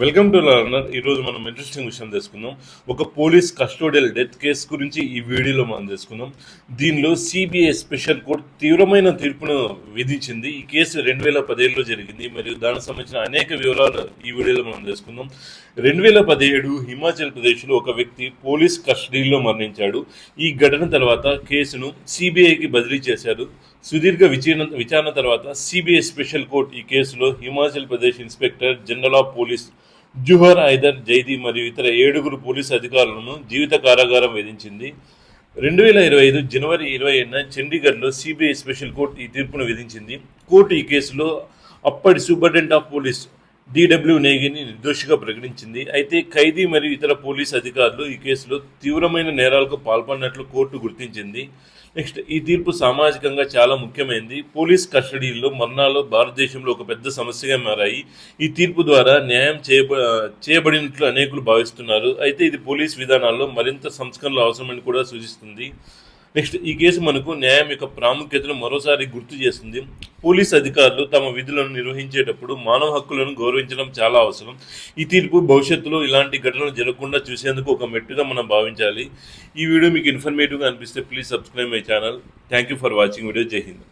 Welcome to learner. ఈరోజు మనం interesting విషయం తెలుసుకుందాం. ఒక పోలీస్ కస్టోడియల్ డెత్ కేసు గురించి ఈ వీడియోలో మనం తెలుసుకుందాం. దీనిలో సిబిఐ స్పెషల్ కోర్ట్ తీవ్రమైన తీర్పును విధించింది. ఈ కేసు 2017లో జరిగింది మరియు దానికి సంబంధించిన అనేక వివరాలు ఈ వీడియోలో మనం తెలుసుకుందాం. 2017 హిమాచల్ ప్రదేశ్లో ఒక వ్యక్తి పోలీస్ కస్టడీలో మరణించాడు. ఈ ఘటన తర్వాత కేసును సిబిఐకి బదిలీ చేశారు. సుదీర్ఘ విచారణ తర్వాత సిబిఐ స్పెషల్ కోర్ట్ ఈ కేసులో Himachal Pradesh inspector general of police Zahur Haider Zaidi మరియు ఇతర 7 పోలీసు అధికారులను జీవిత కారాగారం విధించింది. 2025 జనవరి 21న చండీగఢ్లో సిబిఐ స్పెషల్ కోర్టు ఈ తీర్పును విధించింది. కోర్టు ఈ కేసులో అప్పటి సూపరింటెండెంట్ ఆఫ్ పోలీస్ డిడబ్ల్యూ నేగిని నిర్దోషిగా ప్రకటించింది. అయితే ఖైదీ మరియు ఇతర పోలీసు అధికారులు ఈ కేసులో తీవ్రమైన నేరాలకు పాల్పడినట్లు కోర్టు గుర్తించింది. నెక్స్ట్, ఈ తీర్పు సామాజికంగా చాలా ముఖ్యమైనది. పోలీస్ కస్టడీలో మరణాలు భారతదేశంలో ఒక పెద్ద సమస్యగా మారాయి. ఈ తీర్పు ద్వారా న్యాయం చేయబడినట్లు అనేకులు భావిస్తున్నారు. అయితే ఇది పోలీస్ విధానాల్లో మరింత సంస్కరణలు అవసరమని కూడా సూచిస్తుంది. నెక్స్ట్, ఈ కేసు మనకు న్యాయం యొక్క ప్రాముఖ్యతను మరోసారి గుర్తు చేస్తుంది. పోలీస్ అధికారులు తమ విధులను నిర్వహించేటప్పుడు మానవ హక్కులను గౌరవించడం చాలా అవసరం. ఈ తీర్పు భవిష్యత్తులో ఇలాంటి ఘటనలు జరగకుండా చూసేందుకు ఒక మెట్టుగా మనం భావించాలి. ఈ వీడియో మీకు ఇన్ఫర్మేటివ్గా అనిపిస్తే please subscribe my channel. Thank you for watching video. జై హింద్.